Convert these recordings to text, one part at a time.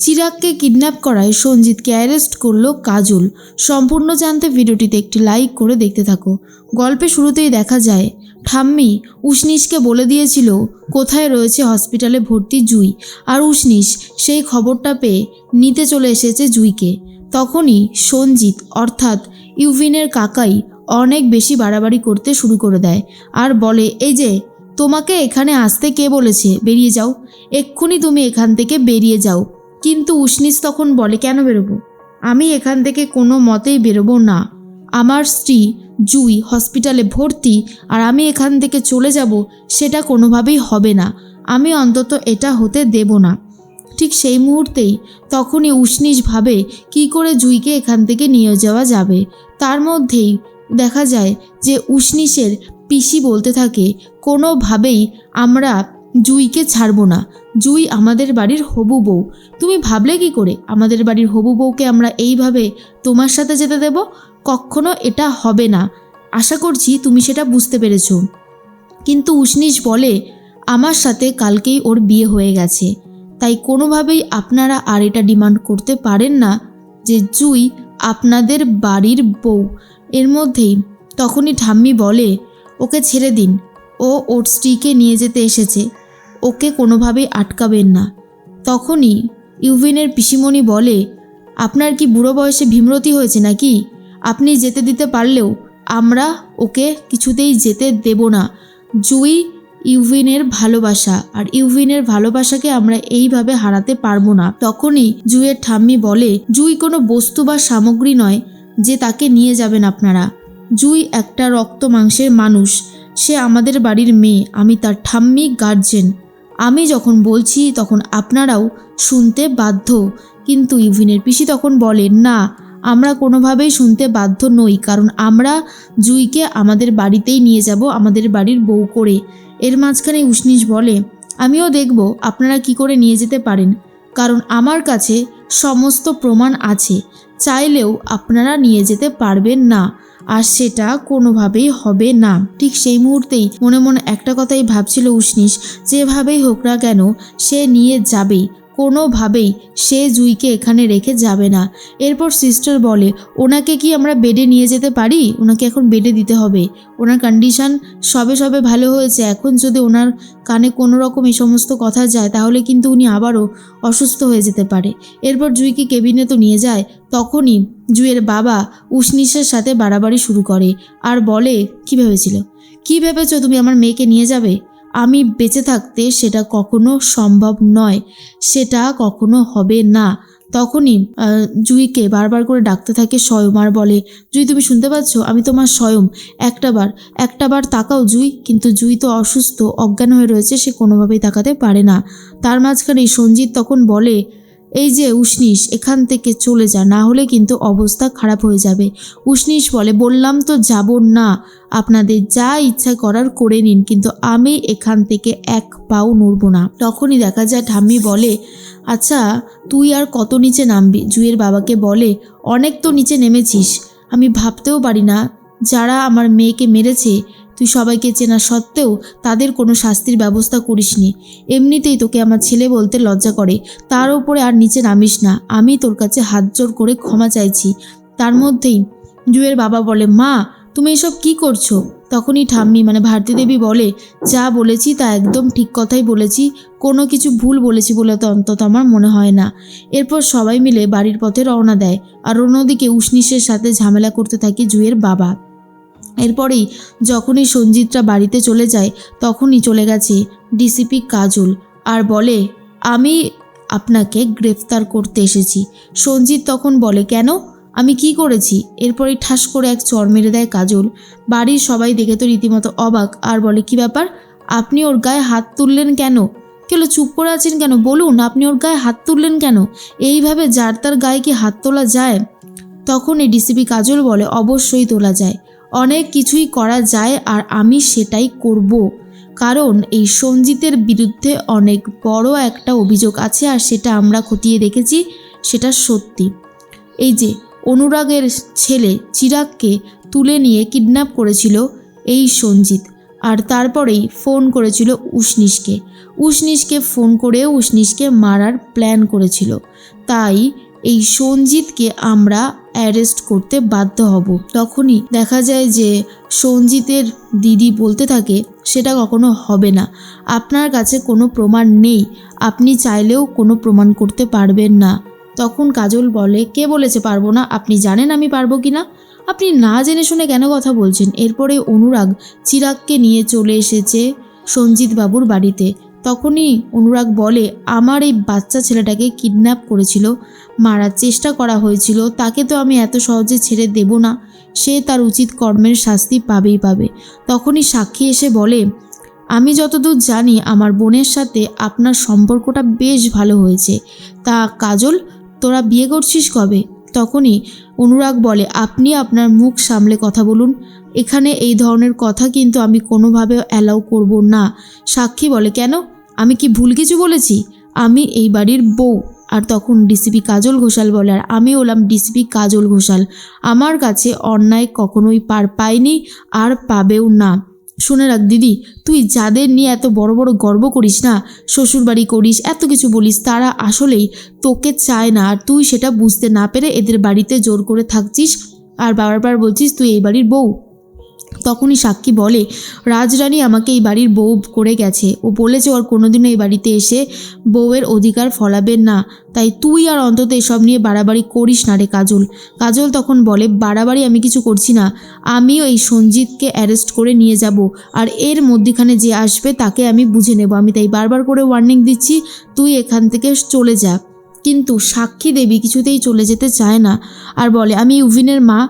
চিরাগকে kidnap করায় সঞ্জিতকে arrest করলো কাজল। সম্পূর্ণ জানতে ভিডিওটিতে একটি লাইক করে দেখতে থাকো। গল্পে শুরুতেই দেখা যায় ঠাম্মি উষ্ণিসকে বলে দিয়েছিল কোথায় রয়েছে হসপিটালে ভর্তি জুই, আর উষ্ণিস সেই খবরটা পেয়ে নিতে চলে এসেছে জুইকে। তখনই সঞ্জিত অর্থাৎ ইউভিনের কাকাই অনেক বেশি বাড়াবাড়ি করতে শুরু করে দেয় আর বলে, এই যে তোমাকে এখানে আসতে কে বলেছে, বেরিয়ে যাও, এক্ষুনি তুমি এখান থেকে বেরিয়ে যাও। কিন্তু উষ্ণিস তখন বলে, কেন বেরোবো, আমি এখান থেকে কোনো মতেই বেরোবো না। আমার স্ত্রী জুই হসপিটালে ভর্তি আর আমি এখান থেকে চলে যাব, সেটা কোনোভাবেই হবে না, আমি অন্তত এটা হতে দেব না। ঠিক সেই মুহূর্তেই তখনই উষ্ণিস ভাবে কি করে জুইকে এখান থেকে নিয়ে যাওয়া যাবে। তার মধ্যেই দেখা যায় যে উষ্ণিসের পিসি বলতে থাকে, কোনোভাবেই আমরা জুইকে ছাড়বো না, জুই আমাদের বাড়ির হবু বউ, তুমি ভাবলে কি করে আমাদের বাড়ির হবু বউকে আমরা এইভাবে তোমার সাথে যেতে দেব, কখনো এটা হবে না, আশা করছি তুমি সেটা বুঝতে পেরেছ। কিন্তু উষ্ণিস বলে, আমার সাথে কালকেই ওর বিয়ে হয়ে গেছে, তাই কোনোভাবেই আপনারা আর এটা ডিমান্ড করতে পারেন না যে জুই আপনাদের বাড়ির বউ। এর মধ্যেই তখনই ঠাম্মি বলে, ওকে ছেড়ে দিন, ও ওর স্ত্রীকে নিয়ে যেতে এসেছে, ওকে কোনোভাবেই আটকাবেন না। তখনই ইউভিনের পিসিমণি বলে, আপনার কি বুড়ো বয়সে ভীমরতি হয়েছে নাকি, আপনি যেতে দিতে পারলেও আমরা ওকে কিছুতেই যেতে দেব না। জুই ইউভিনের ভালোবাসা, আর ইউভিনের ভালোবাসাকে আমরা এইভাবে হারাতে পারবো না। তখনই জুইয়ের ঠাম্মি বলে, জুই কোনো বস্তু বা সামগ্রী নয় যে তাকে নিয়ে যাবেন আপনারা, জুই একটা রক্ত মাংসের মানুষ, সে আমাদের বাড়ির মেয়ে, আমি তার ঠাম্মি গার্জেন, আমি যখন বলছি তখন আপনারাও শুনতে বাধ্য। কিন্তু ইউভিনের পিসি তখন বলে, না, আমরা কোনোভাবেই শুনতে বাধ্য নই, কারণ আমরা জুইকে আমাদের বাড়িতেই নিয়ে যাব, আমাদের বাড়ির বউ করে। এর মাঝখানে উষ্ণিস বলে, আমিও দেখব আপনারা কি করে নিয়ে যেতে পারেন, কারণ আমার কাছে সমস্ত প্রমাণ আছে, চাইলেও আপনারা নিয়ে যেতে পারবেন না, আর সেটা কোনোভাবেই হবে না। ঠিক সেই মুহূর্তেই মনে মনে একটা কথাই ভাবছিল উষ্ণিস, যেভাবেই হোক না কেন সে নিয়ে যাবেই, কোনোভাবেই সে জুইকে এখানে রেখে যাবে না। এরপর সিস্টার বলে, ওনাকে কি আমরা বেডে নিয়ে যেতে পারি, ওনাকে এখন বেডে দিতে হবে, ওনার কন্ডিশন সবে সবে ভালো হয়েছে, এখন যদি ওনার কানে কোনো রকম এই সমস্ত কথা যায় তাহলে কিন্তু উনি আবারও অসুস্থ হয়ে যেতে পারে। এরপর জুইকে কেবিনে তো নিয়ে যায়। তখনই জুইয়ের বাবা উষ্ণিসের সাথে বাড়াবাড়ি শুরু করে আর বলে, কি ভেবেছো তুমি আমার মেয়েকে নিয়ে যাবে, আমি বেঁচে থাকতে সেটা কখনো সম্ভব নয়, সেটা কখনো হবে না। তখনই জুইকে বারবার করে ডাকতে থাকে স্বয়ং আর বলে, জুই তুমি শুনতে পাচ্ছ, আমি তোমার স্বয়ং, একটাবার তাকাও জুই। কিন্তু জুই তো অসুস্থ, অজ্ঞান হয়ে রয়েছে, সে কোনোভাবেই তাকাতে পারে না। তার মাঝখানে সঞ্জিত তখন বলে, এই যে উষ্ণিস, এখান থেকে চলে যা, না হলে কিন্তু অবস্থা খারাপ হয়ে যাবে। উষ্ণিস বলে, বললাম তো যাব না, আপনাদের যা ইচ্ছা করার করে নিন, কিন্তু আমি এখান থেকে এক পাও নড়ব না। তখনই দেখা যায় ঠাম্মি বলে, আচ্ছা তুই আর কত নিচে নামবি। জুইয়ের বাবাকে বলে, অনেক তো নিচে নেমেছিস, আমি ভাবতেও পারি না যারা আমার মেয়েকে মেরেছে তুই সবাইকে চেনা সত্ত্বেও তাদের কোনো শাস্তির ব্যবস্থা করিসনি, এমনিতেই তোকে আমার ছেলে বলতে লজ্জা করে, তার উপরে আর নিচে নামিস না, আমি তোর কাছে হাত জোর করে ক্ষমা চাইছি। তার মধ্যেই জুইয়ের বাবা বলে, মা তুমি এসব কি করছো। তখনই ঠাম্মি ভারতী দেবী বলে, যা বলেছি তা একদম ঠিক কথাই বলেছি, কোনো কিছু ভুল বলেছি বলে তো অন্তত আমার মনে হয় না। এরপর সবাই মিলে বাড়ির পথে রওনা দেয়, আর অন্যদিকে উষ্ণিসের সাথে ঝামেলা করতে থাকে জুইয়ের বাবা। এরপরেই যখনই সঞ্জিতরা বাড়িতে চলে যায় তখনই চলে গেছে ডিসিপি কাজল আর বলে, আমি আপনাকে গ্রেফতার করতে এসেছি। সঞ্জিত তখন বলে, কেন, আমি কি করেছি। এরপরেই ঠাস করে এক চড় মেরে দেয় কাজল। বাড়ির সবাই দেখে তো রীতিমতো অবাক আর বলে, কি ব্যাপার, আপনি ওর গায়ে হাত তুললেন কেন, চুপ করে আছেন কেন, বলুন আপনি ওর গায়ে হাত তুললেন কেন, এইভাবে যার তার গায়ে কি হাত তোলা যায়। তখনই ডিসিপি কাজল বলে, অবশ্যই তোলা যায়, অনেক কিছুই করা যায়, আর আমি সেটাই করব, কারণ এই সঞ্জিতের বিরুদ্ধে অনেক বড় একটা অভিযোগ আছে, আর সেটা আমরা খতিয়ে দেখেছি, সেটা সত্যি। এই যে অনুরাগের ছেলে চিরাগকে তুলে নিয়ে কিডন্যাপ করেছিল এই সঞ্জিত, আর তারপরেই ফোন করেছিল উষ্ণিসকে ফোন করেও উষ্ণিসকে মারার প্ল্যান করেছিল। তাই এই সঞ্জিতকে আমরা অ্যারেস্ট করতে বাধ্য হব। তখনই দেখা যায় যে সঞ্জিতের দিদি বলতে থাকে সেটা কখনো হবে না, আপনার কাছে কোনো প্রমাণ নেই, আপনি চাইলেও কোনো প্রমাণ করতে পারবেন না। তখন কাজল বলে, কে বলেছে পারবো না? আপনি জানেন আমি পারবো কি না? আপনি না জেনে শুনে কেন কথা বলছেন? এরপরে অনুরাগ চিরাগকে নিয়ে চলে এসেছে সঞ্জিত বাবুর বাড়িতে। তখনই অনুরাগ বলে, আমার এই বাচ্চা ছেলেটাকে কিডন্যাপ করেছিল, মারার চেষ্টা করা হয়েছিল, তাকে তো আমি এত সহজে ছেড়ে দেব না, সে তার উচিত কর্মের শাস্তি পাবেই পাবে। তখনই সাক্ষী এসে বলে, আমি যতদূর জানি আমার বোনের সাথে আপনার সম্পর্কটা বেশ ভালো হয়েছে, তা কাজল তোরা বিয়ে করছিস কবে? তখনই অনুরাগ বলে, আপনি আপনার মুখ সামলে কথা বলুন, এখানে এই ধরনের কথা কিন্তু আমি কোনোভাবে অ্যালাউ করব না। সাক্ষী বলে, কেন? আমি কি ভুল কিছু বলেছি? আমি এই বাড়ির বউ। আর তখন ডিসিপি কাজল ঘোষাল বলে, আর আমি হলাম ডিসিপি কাজল ঘোষাল, আমার কাছে অন্যায় কখনোই পার পাইনি আর পাবেও না। শুনে রাখ দিদি, তুই যাদের নিয়ে এত বড় বড় গর্ব করিস না, শ্বশুরবাড়ি করিস, এত কিছু বলিস, তারা আসলেই তোকে চায় না, আর তুই সেটা বুঝতে না পেরে এদের বাড়িতে জোর করে থাকছিস আর বারবার বলছিস তুই এই বাড়ির বউ। তখনই সাক্ষী বলে, রাজরানী আমাকে এই বাড়ির বউ করে গেছে, ও বলেছে ওর কোনোদিনও এই বাড়িতে এসে বউয়ের অধিকার ফলাবেন না, তাই তুই আর অন্তত এসব নিয়ে বাড়াবাড়ি করিস না রে কাজল। কাজল তখন বলে, বাড়াবাড়ি আমি কিছু করছি না, আমিও এই সঞ্জিতকে অ্যারেস্ট করে নিয়ে যাব, আর এর মধ্যখানে যে আসবে তাকে আমি বুঝে নেব, আমি তাই বারবার করে ওয়ার্নিং দিচ্ছি তুই এখান থেকে চলে যা। কিন্তু সাক্ষী দেবী কিছুতেই চলে যেতে চায় না আর বলে, আমি ইউভিনের মা,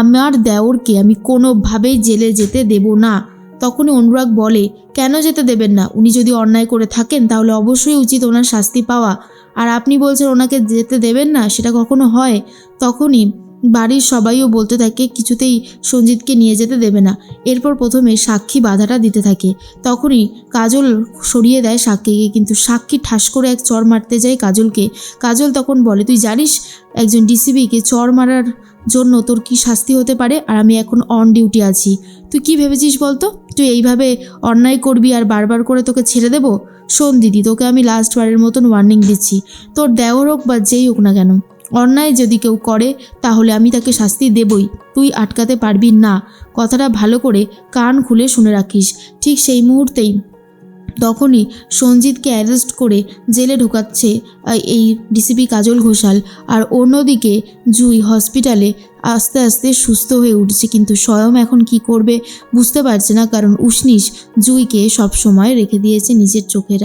আমার দেওরকে আমি কোনোভাবেই জেলে যেতে দেব না। তখনই অনুরাগ বলে, কেন যেতে দেবেন না? উনি যদি অন্যায় করে থাকেন তাহলে অবশ্যই উচিত ওনার শাস্তি পাওয়া, আর আপনি বলছেন ওনাকে যেতে দেবেন না, সেটা কখনো হয়? তখনই বাড়ির সবাইও বলতে থাকে কিছুতেই সঞ্জিতকে নিয়ে যেতে দেবে না। এরপর প্রথমে সাক্ষী বাধাটা দিতে থাকে, তখনই কাজল সরিয়ে দেয় সাক্ষীকে, কিন্তু সাক্ষী ঠাস করে এক চর মারতে যায় কাজলকে। কাজল তখন বলে, তুই জানিস একজন ডিসিপিকে চর মারার জন্য তোর কি শাস্তি হতে পারে, আর আমি এখন অন ডিউটি আছি, তুই কি ভেবেছিস বলতো? তুই এইভাবে অন্যায় করবি আর বারবার করে তোকে ছেড়ে দেবো? শোন দিদি, তোকে আমি লাস্টবারের মতন ওয়ার্নিং দিচ্ছি, তোর দেওর হোক বা যেই হোক না কেন, অন্যায় যদি কেউ করে তাহলে আমি তাকে শাস্তি দেবই, তুই আটকাতে পারবি না, কথাটা ভালো করে কান খুলে শুনে রাখিস। ঠিক সেই মুহূর্তেই তখনই সঞ্জিতকে অ্যারেস্ট করে জেলে ঢোকাচ্ছে এই ডিসিপি কাজল ঘোষাল, আর অন্যদিকে জুই হসপিটালে আস্তে আস্তে সুস্থ হয়ে উঠছে, কিন্তু স্বয়ং এখন কি করবে বুঝতে পারছে না, কারণ উষ্ণিস জুইকে সবসময় রেখে দিয়েছে নিজের চোখের